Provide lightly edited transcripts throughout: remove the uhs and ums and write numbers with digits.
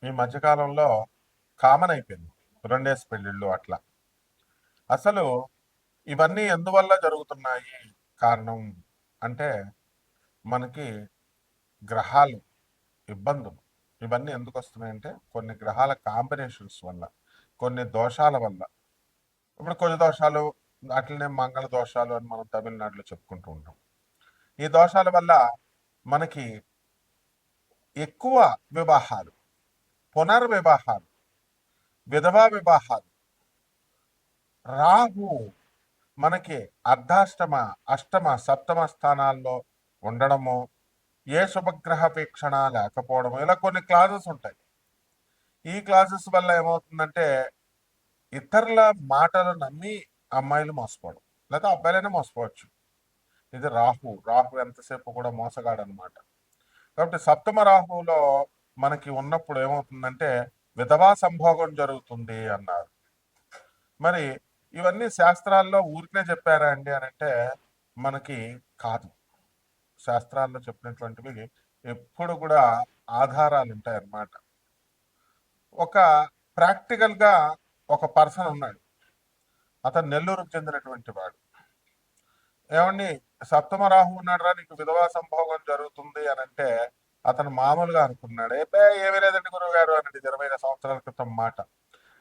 ఈ మధ్యకాలంలో కామన్ అయిపోయింది. రెండేసి పెళ్ళిళ్ళు అట్లా. అసలు ఇవన్నీ ఎందువల్ల జరుగుతున్నాయి కారణం అంటే మనకి గ్రహాలు ఇబ్బందులు. ఇవన్నీ ఎందుకు వస్తున్నాయంటే కొన్ని గ్రహాల కాంబినేషన్స్ వల్ల, కొన్ని దోషాల వల్ల. ఇప్పుడు కొన్ని దోషాలు అట్లనే మంగళ దోషాలు అని మనం తమిళనాడులో చెప్పుకుంటూ ఉంటాం. ఈ దోషాల వల్ల మనకి ఎక్కువ వివాహాలు, పునర్వివాహాలు, విధవా వివాహాలు, రాహు మనకి అర్ధాష్టమ, అష్టమ, సప్తమ స్థానాల్లో ఉండడము, ఏ శుభగ్రహ వీక్షణ లేకపోవడము, ఇలా కొన్ని క్లాజెస్ ఉంటాయి. ఈ క్లాజెస్ వల్ల ఏమవుతుందంటే ఇతరుల మాటలు నమ్మి అమ్మాయిలు మోసపోవడం, లేదా అబ్బాయిలైనా మోసపోవచ్చు. ఇది రాహు. రాహు ఎంతసేపు కూడా మోసగాడు అనమాట. కాబట్టి సప్తమ రాహువులో మనకి ఉన్నప్పుడు ఏమవుతుందంటే విధవా సంభోగం జరుగుతుంది అన్నారు. మరి ఇవన్నీ శాస్త్రాల్లో ఊరికే చెప్పారా అండి అని అంటే మనకి కాదు. శాస్త్రాల్లో చెప్పినటువంటివి ఎప్పుడు కూడా ఆధారాలు ఉంటాయి అన్నమాట. ఒక ప్రాక్టికల్గా ఒక పర్సన్ ఉన్నాడు. అతను నెల్లూరుకు చెందినటువంటి వాడు. ఏమండి, సప్తమ రాహు ఉన్నాడురా, నీకు విధవా సంభోగం జరుగుతుంది అని అంటే అతను మామూలుగా అనుకున్నాడు. ఏమీ లేదండి గురువు గారు అనండి, 25 సంవత్సరాల క్రితం మాట.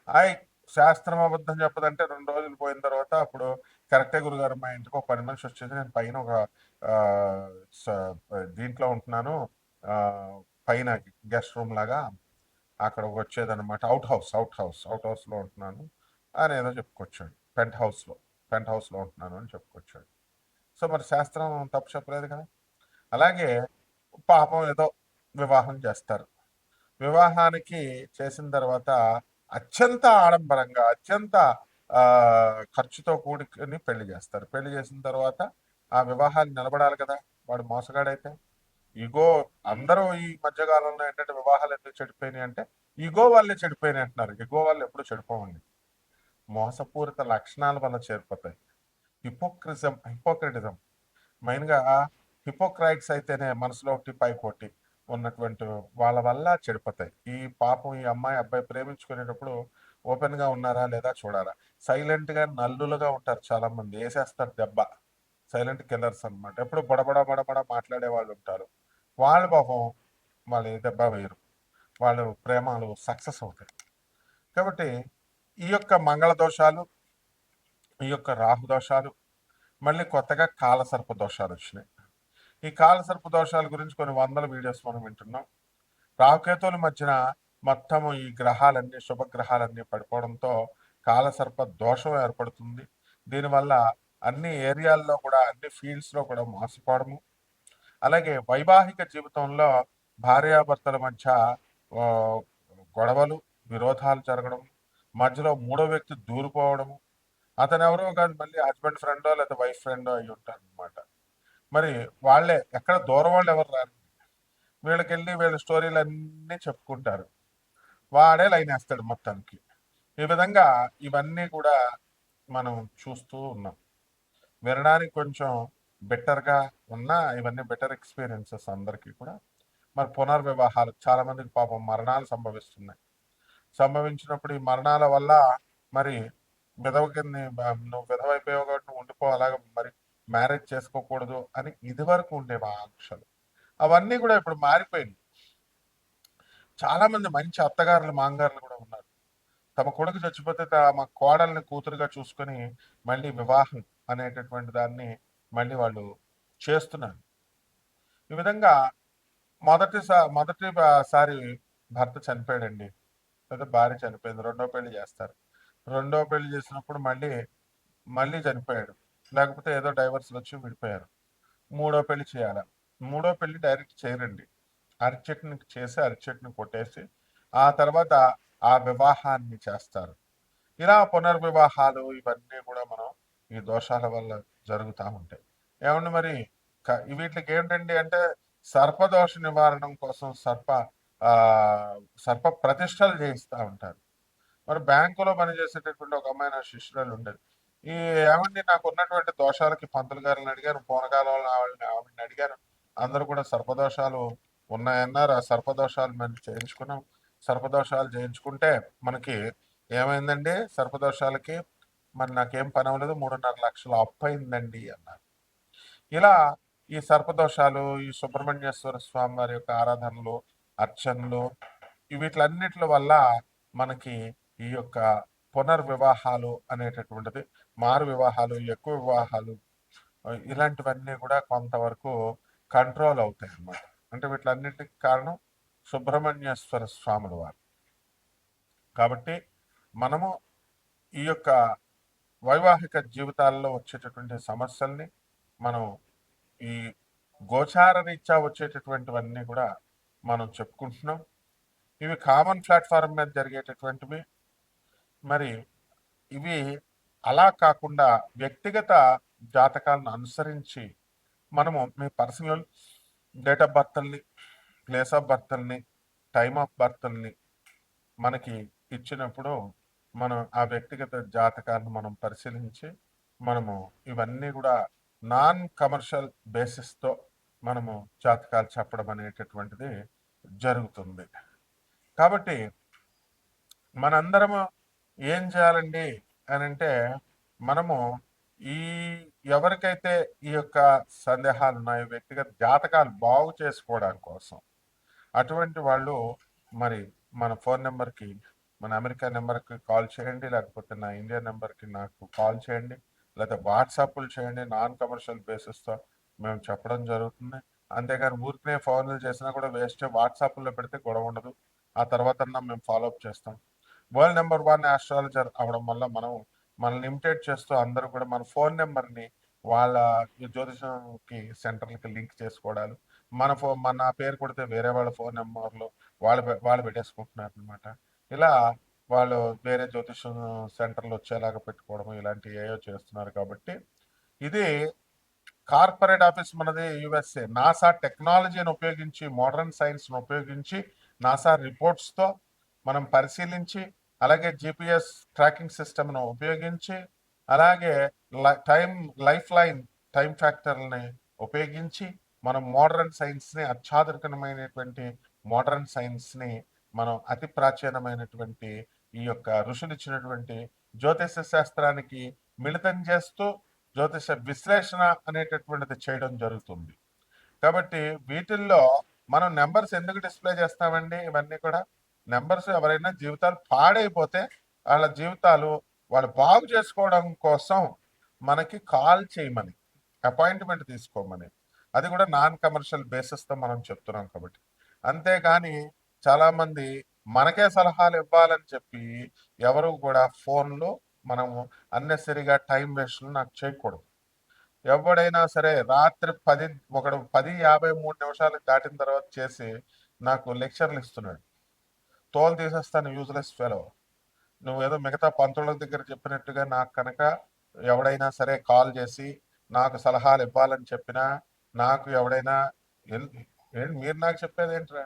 ఆయ్, శాస్త్రం అబద్ధం చెప్పదంటే 2 రోజులు పోయిన తర్వాత అప్పుడు కరెక్టే గురుగారు, మా ఇంటికి ఒక పని మనిషి వచ్చేది, నేను పైన ఒక ఆ, దీంట్లో ఉంటున్నాను, ఆ, పైన గెస్ట్ రూమ్ లాగా అక్కడ వచ్చేదన్నమాట. అవుట్ హౌస్లో ఉంటున్నాను అని ఏదో చెప్పుకొచ్చాడు. పెంట్ హౌస్లో ఉంటున్నాను అని చెప్పుకొచ్చాడు. సో మరి శాస్త్రం తప్పు చెప్పలేదు కదా. అలాగే పాపం ఏదో వివాహం చేస్తారు. వివాహానికి చేసిన తర్వాత అత్యంత ఆడంబరంగా, అత్యంత ఆ ఖర్చుతో కూడుకుని పెళ్లి చేస్తారు. పెళ్లి చేసిన తర్వాత ఆ వివాహాలు నిలబడాలి కదా. వాడు మోసగాడైతే ఇగో, అందరూ ఈ మధ్యకాలంలో ఏంటంటే వివాహాలు ఎందుకు చెడిపోయినాయి అంటే ఇగో వాళ్ళే చెడిపోయినాయి అంటున్నారు. ఇగో వాళ్ళు ఎప్పుడు చెడిపోవండి. మోసపూరిత లక్షణాల వల్ల చేరిపోతాయి. హిపోక్రటిజం మెయిన్గా. హిపోక్రైట్స్ అయితేనే మనసులో ఒకటి పైకోటి ఉన్నటువంటి వాళ్ళ వల్ల చెడిపోతాయి. ఈ పాపం ఈ అమ్మాయి అబ్బాయి ప్రేమించుకునేటప్పుడు ఓపెన్గా ఉన్నారా లేదా చూడాలా. సైలెంట్గా నల్లులుగా ఉంటారు చాలా మంది, వేసేస్తారు దెబ్బ. సైలెంట్ కిల్లర్స్ అనమాట. ఎప్పుడు బడబడ బడబడ మాట్లాడే వాళ్ళు ఉంటారు. వాళ్ళు పాపం వాళ్ళు దెబ్బ వేయరు, వాళ్ళు ప్రేమలు సక్సెస్ అవుతాయి. కాబట్టి ఈ యొక్క మంగళ దోషాలు, ఈ యొక్క రాహు దోషాలు, మళ్ళీ కొత్తగా కాలసర్ప దోషాలు వచ్చినాయి. ఈ కాలసర్ప దోషాల గురించి కొన్ని వందల వీడియోస్ మనం వింటున్నాం. రాహుకేతువుల మధ్యన మొత్తము ఈ గ్రహాలన్నీ, శుభగ్రహాలన్నీ పడిపోవడంతో కాలసర్ప దోషం ఏర్పడుతుంది. దీనివల్ల అన్ని ఏరియాల్లో కూడా, అన్ని ఫీల్డ్స్లో కూడా మోసపోవడము, అలాగే వైవాహిక జీవితంలో భార్యాభర్తల మధ్య ఆ, గొడవలు, విరోధాలు జరగడం, మధ్యలో మూడో వ్యక్తి దూరిపోవడము. అతను ఎవరో కాదు, మళ్ళీ హస్బెండ్ ఫ్రెండో లేదా వైఫ్ ఫ్రెండో అయి ఉంటారు అనమాట. మరి వాళ్ళే, ఎక్కడ దూరం వాళ్ళు ఎవరు రారు. వీళ్ళకెళ్ళి వీళ్ళ స్టోరీలు అన్నీ చెప్పుకుంటారు. వాడే లైన్ వేస్తాడు మొత్తానికి. ఈ విధంగా ఇవన్నీ కూడా మనం చూస్తూ ఉన్నాం. వినడానికి కొంచెం బెటర్గా ఉన్నా ఇవన్నీ బెటర్ ఎక్స్పీరియన్సెస్ అందరికీ కూడా. మరి పునర్వివాహాలు చాలా మందికి పాపం మరణాలు సంభవిస్తున్నాయి. సంభవించినప్పుడు ఈ మరణాల వల్ల మరి విధవ కింద నువ్వు విధవైపోయావు కాబట్టి నువ్వు ఉండిపో, అలాగే మరి మ్యారేజ్ చేసుకోకూడదు అని ఇదివరకు ఉండేవి ఆంక్షలు. అవన్నీ కూడా ఇప్పుడు మారిపోయింది. చాలా మంది మంచి అత్తగారులు, మాంగారులు కూడా ఉన్నారు. తమ కొడుకు చచ్చిపోతే తమ కోడల్ని కూతురుగా చూసుకొని మళ్ళీ వివాహం అనేటటువంటి దాన్ని మళ్ళీ వాళ్ళు చేస్తున్నారు. ఈ విధంగా మొదటిసారి భర్త చనిపోయాడండి, లేదా భార్య చనిపోయింది, రెండో పెళ్లి చేస్తారు. రెండో పెళ్లి చేసినప్పుడు మళ్ళీ మళ్ళీ చనిపోయాడు, లేకపోతే ఏదో డైవర్స్లు వచ్చి విడిపోయారు. మూడో పెళ్లి చేయాలి. మూడో పెళ్లి డైరెక్ట్ చేయరండి. అరటి చెట్టుని చేసి, అరటి చెట్టుని కొట్టేసి ఆ తర్వాత ఆ వివాహాన్ని చేస్తారు. ఇలా పునర్వివాహాలు ఇవన్నీ కూడా మనం ఈ దోషాల వల్ల జరుగుతూ ఉంటాయి. ఏమండి మరి వీటికి ఏంటండి అంటే సర్పదోష నివారణం కోసం ఆ సర్ప ప్రతిష్టలు చేయిస్తూ ఉంటారు. మరి బ్యాంకులో పనిచేసేటటువంటి ఒక అమ్మాయి నా శిష్యురాలు ఉండేది. ఈ ఏమండి, నాకు ఉన్నటువంటి దోషాలకి పంతులు గారిని అడిగాను, పూనకాలంలో ఆవిడని అడిగాను. అందరూ కూడా సర్పదోషాలు ఉన్నాయన్నారు. ఆ సర్పదోషాలు మేము చేయించుకున్నాం. సర్పదోషాలు చేయించుకుంటే మనకి ఏమైందండి? సర్పదోషాలకి మరి నాకేం పని అవ్వలేదు, 3.5 లక్షలు అప్పయిందండి అన్నారు. ఇలా ఈ సర్పదోషాలు, ఈ సుబ్రహ్మణ్యేశ్వర స్వామి వారి యొక్క ఆరాధనలు, అర్చనలు వీటిలన్నిటి వల్ల మనకి ఈ యొక్క పునర్వివాహాలు అనేటటువంటిది, మారు వివాహాలు, ఎక్కువ వివాహాలు ఇలాంటివన్నీ కూడా కొంతవరకు కంట్రోల్ అవుతాయి అన్నమాట. అంటే వీటిలన్నిటికి కారణం సుబ్రహ్మణ్యేశ్వర స్వాముల వారు. కాబట్టి మనము ఈ యొక్క వైవాహిక జీవితాల్లో వచ్చేటటువంటి సమస్యల్ని మనం ఈ గోచార రీత్యా వచ్చేటటువంటివన్నీ కూడా మనం చెప్పుకుంటున్నాం. ఇవి కామన్ ప్లాట్ఫారం మీద జరిగేటటువంటివి. మరి ఇవి అలా కాకుండా వ్యక్తిగత జాతకాలను అనుసరించి మనము మీ పర్సనల్ డేట్ ఆఫ్ బర్త్ని, ప్లేస్ ఆఫ్ బర్త్ని, టైమ్ ఆఫ్ బర్త్ని మనకి ఇచ్చినప్పుడు మనం ఆ వ్యక్తిగత జాతకాలను మనం పరిశీలించి మనము ఇవన్నీ కూడా నాన్ కమర్షియల్ బేసిస్తో మనము జాతకాలు చెప్పడం అనేటటువంటిది జరుగుతుంది. కాబట్టి మనందరము ఏం చేయాలండి అని అంటే, మనము ఈ ఎవరికైతే ఈ యొక్క సందేహాలు ఉన్నాయో, వ్యక్తిగత జాతకాలు బాగు చేసుకోవడం కోసం అటువంటి వాళ్ళు మరి మన ఫోన్ నెంబర్కి, మన అమెరికా నెంబర్కి కాల్ చేయండి, లేకపోతే నా ఇండియా నెంబర్కి నాకు కాల్ చేయండి, లేదా వాట్సాప్లు చేయండి. నాన్ కమర్షియల్ బేసిస్తో మేము చెప్పడం జరుగుతుంది. అంతేగాని ఊరికనే ఫోన్లు చేసినా కూడా వేస్ట్. వాట్సాప్లో పెడితే గొడవ ఉండదు, ఆ తర్వాత మేము ఫాలోఅప్ చేస్తాం. వరల్డ్ నెంబర్ 1 ఆస్ట్రాలజర్ అవడం వల్ల మనల్ని ఇమిటేట్ చేస్తూ అందరూ కూడా మన ఫోన్ నెంబర్ని వాళ్ళ జ్యోతిషంకి సెంటర్లకి లింక్ చేసుకోవడాలు, మన పేరు కొడితే వేరే వాళ్ళ ఫోన్ నెంబర్లు వాళ్ళు పెట్టేసుకుంటున్నారు అనమాట. ఇలా వాళ్ళు వేరే జ్యోతిషం సెంటర్లు వచ్చేలాగా పెట్టుకోవడం ఇలాంటివి ఏయో చేస్తున్నారు. కాబట్టి ఇది కార్పొరేట్ ఆఫీస్ మనది యుఎస్ఏ. నాసా టెక్నాలజీని ఉపయోగించి, మోడర్న్ సైన్స్ను ఉపయోగించి, నాసా రిపోర్ట్స్తో మనం పరిశీలించి, అలాగే జిపిఎస్ ట్రాకింగ్ సిస్టమ్ను ఉపయోగించి, అలాగే లైఫ్ లైన్ టైం ఫ్యాక్టర్ని ఉపయోగించి మనం మోడర్న్ సైన్స్ని, అత్యాధునికమైనటువంటి మోడర్న్ సైన్స్ని మనం అతి ప్రాచీనమైనటువంటి ఈ యొక్క ఋషులు ఇచ్చినటువంటి జ్యోతిష శాస్త్రానికి మిళితం చేస్తూ జ్యోతిష విశ్లేషణ అనేటటువంటిది చేయడం జరుగుతుంది. కాబట్టి వీటిల్లో మనం నెంబర్స్ ఎందుకు డిస్ప్లే చేస్తామండి? ఇవన్నీ కూడా నెంబర్స్ ఎవరైనా జీవితాలు పాడైపోతే వాళ్ళ జీవితాలు వాళ్ళు బాగు చేసుకోవడం కోసం మనకి కాల్ చేయమని, అపాయింట్మెంట్ తీసుకోమని, అది కూడా నాన్ కమర్షియల్ బేసిస్తో మనం చెప్తున్నాం. కాబట్టి అంతేగాని చాలామంది మనకే సలహాలు ఇవ్వాలని చెప్పి ఎవరు కూడా ఫోన్లో మనము అన్నెసరిగా టైం వేస్ట్ నాకు చేయకూడదు. ఎవడైనా సరే రాత్రి 10:53 దాటిన తర్వాత చేసి నాకు లెక్చర్లు ఇస్తున్నాడు. తోలు తీసేస్తాను, యూజ్లెస్ ఫెలో. నువ్వేదో మిగతా పంతుల దగ్గర చెప్పినట్టుగా నాకు కనుక ఎవడైనా సరే కాల్ చేసి నాకు సలహాలు ఇవ్వాలని చెప్పినా, నాకు ఎవడైనా మీరు నాకు చెప్పేది ఏంట్రా?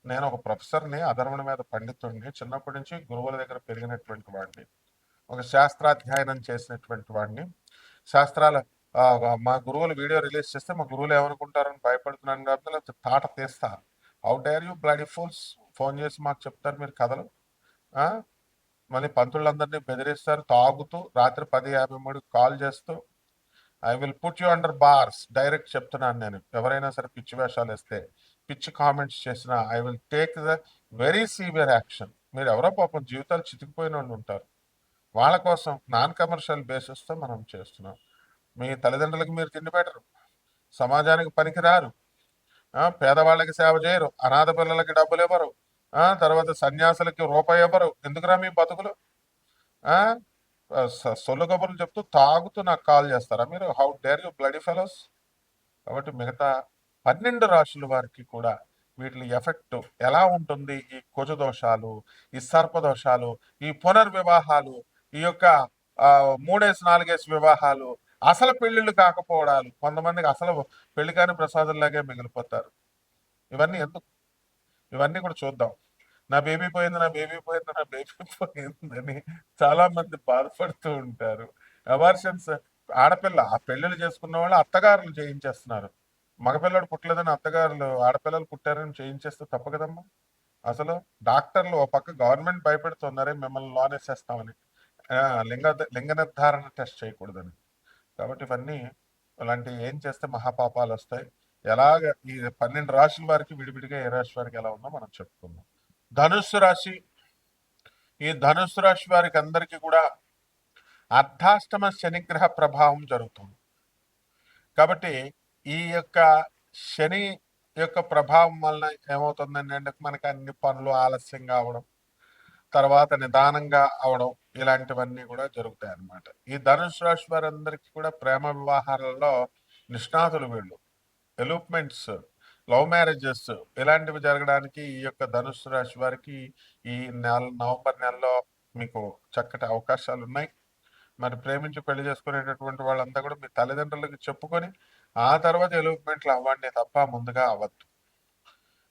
నేను ఒక ప్రొఫెసర్ని, అధర్వణ మీద పండితుడిని, చిన్నప్పటి నుంచి గురువుల దగ్గర పెరిగినటువంటి వాడిని, ఒక శాస్త్రాధ్యయనం చేసినటువంటి వాడిని. శాస్త్రాల మా గురువులు వీడియో రిలీజ్ చేస్తే మా గురువులు ఏమనుకుంటారని భయపడుతున్నాను కాబట్టి లేకపోతే తాట తీస్తా. How dare you bloody fools, phone చేసి మాకు చెప్తారు మీరు కథలు. మళ్ళీ పంతులందరినీ బెదిరిస్తారు తాగుతూ, రాత్రి 10:53 కాల్ చేస్తూ. I will put you under bars, direct చెప్తున్నాను నేను. ఎవరైనా సరే పిచ్చి వేషాలు వేస్తే, పిచ్చి కామెంట్స్ చేసినా I will take the very severe action. మీరు ఎవరో పాపం జీవితాలు చితికిపోయిన వాళ్ళు ఉంటారు, వాళ్ళ కోసం నాన్ కమర్షియల్ బేసిస్తో మనం చేస్తున్నాం. మీ తల్లిదండ్రులకు మీరు తిండి పెట్టరు, సమాజానికి పనికిరారు, పేదవాళ్ళకి సేవ చేయరు, అనాథ పిల్లలకి డబ్బులు ఇవ్వరు, తర్వాత సన్యాసులకి రూపాయి ఇవ్వరు. ఎందుకురా మీ బతుకులు? సొల్లు కబుర్లు చెప్తూ తాగుతూ నాకు కాల్ చేస్తారా మీరు? How dare you bloody fellows. కాబట్టి మిగతా 12 రాశుల వారికి కూడా వీటి ఎఫెక్ట్ ఎలా ఉంటుంది? ఈ కుజదోషాలు, ఈ సర్పదోషాలు, ఈ పునర్వివాహాలు, ఈ యొక్క 3-4 వివాహాలు, అసలు పెళ్లిళ్ళు కాకపోవడాలు, కొంతమందికి అసలు పెళ్లి కాని ప్రసాదంలాగే మిగిలిపోతారు. ఇవన్నీ ఎందుకు? ఇవన్నీ కూడా చూద్దాం. నా బేబీ పోయింది, నా బేబీ పోయింది, నా బేబీ పోయిందని చాలా మంది బాధపడుతూ ఉంటారు. అబార్షన్స్, ఆడపిల్ల ఆ పెళ్లిళ్ళు చేసుకున్న వాళ్ళు అత్తగారులు చేయించేస్తున్నారు. మగపిల్లడు పుట్టలేదని అత్తగారులు ఆడపిల్లలు పుట్టారని చేయించేస్తే తప్పు కదమ్మా. అసలు డాక్టర్లు ఓ పక్క గవర్నమెంట్ భయపెడుతున్నారు మిమ్మల్ని లోనేసేస్తామని. ఆ! లింగ నిర్ధారణ టెస్ట్ చేయకూడదని. కాబట్టి ఇవన్నీ ఇలాంటివి ఏం చేస్తే మహాపాపాలొస్తాయి. ఎలాగ ఈ 12 రాశుల వారికి విడివిడిగా ఏ రాశి వారికి ఎలా ఉందో మనం చెప్పుకుందాం. ధనుస్సు రాశి. ఈ ధనుస్సు రాశి వారికి అందరికీ కూడా అర్ధాష్టమ శనిగ్రహ ప్రభావం జరుగుతుంది. కాబట్టి ఈ యొక్క శని యొక్క ప్రభావం వలన ఏమవుతుందండి అంటే మనకి అన్ని పనులు ఆలస్యంగా అవ్వడం, తర్వాత నిదానంగా అవడం ఇలాంటివన్నీ కూడా జరుగుతాయి అన్నమాట. ఈ ధనుసు రాశి వారందరికీ కూడా ప్రేమ వ్యవహారాల్లో నిష్ణాతులు వీళ్ళు. ఎలూప్మెంట్స్, లవ్ మ్యారేజెస్ ఇలాంటివి జరగడానికి ఈ యొక్క ధనుసు రాశి వారికి ఈ నవంబర్ నెలలో మీకు చక్కటి అవకాశాలు ఉన్నాయి. మరి ప్రేమించి పెళ్లి చేసుకునేటటువంటి వాళ్ళంతా కూడా మీ తల్లిదండ్రులకి చెప్పుకొని ఆ తర్వాత ఎలూప్మెంట్లు అవ్వండి తప్ప ముందుగా అవ్వద్దు.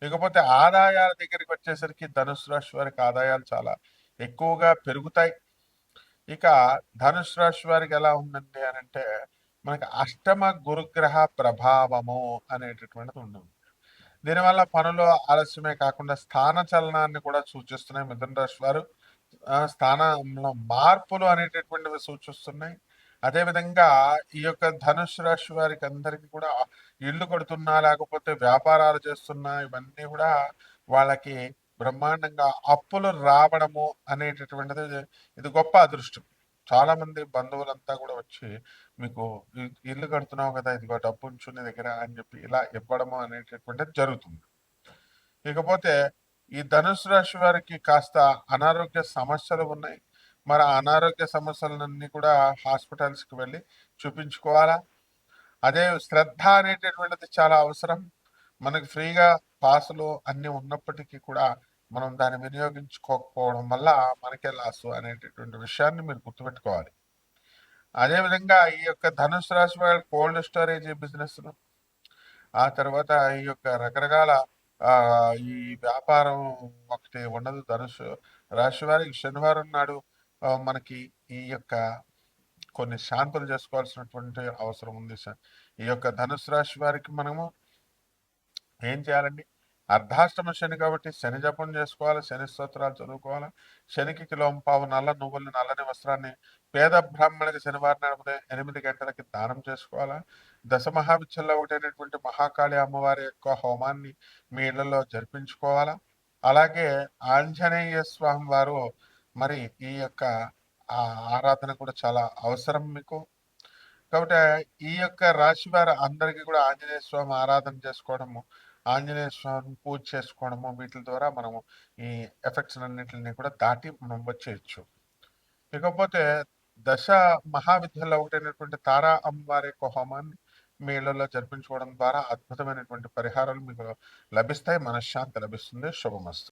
ఇకపోతే ఆదాయాల దగ్గరికి వచ్చేసరికి ధనుసు రాశి వారికి ఆదాయాలు చాలా ఎక్కువగా పెరుగుతాయి. ఇక ధనుసు రాశి వారికి ఎలా ఉందండి అని అంటే మనకి అష్టమ గురుగ్రహ ప్రభావము అనేటటువంటిది ఉంటుంది. దీనివల్ల పనులు ఆలస్యమే కాకుండా స్థాన చలనాన్ని కూడా సూచిస్తున్నాయి మిథున రాశి వారు. స్థానంలో మార్పులు అనేటటువంటివి సూచిస్తున్నాయి. అదేవిధంగా ఈ యొక్క ధనుసు రాశి వారికి అందరికీ కూడా ఇల్లు కడుతున్నా లేకపోతే వ్యాపారాలు చేస్తున్నా ఇవన్నీ కూడా వాళ్ళకి బ్రహ్మాండంగా అప్పులు రావడము అనేటటువంటిది ఇది గొప్ప అదృష్టం. చాలా మంది బంధువులంతా కూడా వచ్చి మీకు ఇల్లు కడుతున్నావు కదా ఇదిగో డబ్బు ఉంచు నీ దగ్గర అని చెప్పి ఇలా ఇవ్వడము అనేటటువంటిది జరుగుతుంది. ఇకపోతే ఈ ధనుసు రాశి వారికి కాస్త అనారోగ్య సమస్యలు ఉన్నాయి. మరి అనారోగ్య సమస్యలన్నీ కూడా హాస్పిటల్స్కి వెళ్ళి చూపించుకోవాలా. అదే శ్రద్ధ అనేటటువంటిది చాలా అవసరం. మనకి ఫ్రీగా పాసులు అన్నీ ఉన్నప్పటికీ కూడా మనం దాన్ని వినియోగించుకోకపోవడం వల్ల మనకే లాసు అనేటటువంటి విషయాన్ని మీరు గుర్తుపెట్టుకోవాలి. అదేవిధంగా ఈ యొక్క ధనుసు రాశి వారి కోల్డ్ స్టోరేజ్ బిజినెస్, ఆ తర్వాత ఈ యొక్క రకరకాల ఈ వ్యాపారం ఒకటి ఉండదు. ధనుసు రాశి వారికి శనివారం నాడు మనకి ఈ యొక్క కొన్ని శాంతులు చేసుకోవాల్సినటువంటి అవసరం ఉంది. ఈ యొక్క ధనుసు రాశి వారికి మనము ఏం చేయాలండి? అర్ధాష్టమ శని కాబట్టి శని జపం చేసుకోవాలి, శని స్తోత్రాలు చదువుకోవాలి. శనికి కిలోంపావు నల్ల నువ్వులు నల్లని వస్త్రాన్ని పేద బ్రాహ్మణులకి శనివారం నాడు 8 గంటలకి దానం చేసుకోవాలా. దశమహావిద్యల్లో ఒకటైనటువంటి మహాకాళి అమ్మవారి యొక్క హోమాన్ని మీ ఇళ్లలో జరిపించుకోవాలా. అలాగే ఆంజనేయ స్వామి వారు మరి ఈ యొక్క ఆరాధన కూడా చాలా అవసరం మీకు. కాబట్టి ఈ యొక్క రాశి వారు అందరికీ కూడా ఆంజనేయ స్వామి ఆరాధన చేసుకోవడము, ఆంజనేయ స్వామిని పూజ చేసుకోవడము వీటి ద్వారా మనము ఈ ఎఫెక్ట్స్ అన్నింటిని కూడా దాటి మనం వచ్చేయచ్చు. ఇకపోతే దశ మహావిద్యలో ఒకటైనటువంటి తారా అమ్మవారి యొక్క హోమాన్ని మీ ఇళ్లలో జరిపించుకోవడం ద్వారా అద్భుతమైనటువంటి పరిహారాలు మీకు లభిస్తాయి. మనశ్శాంతి లభిస్తుంది. శుభమస్తు.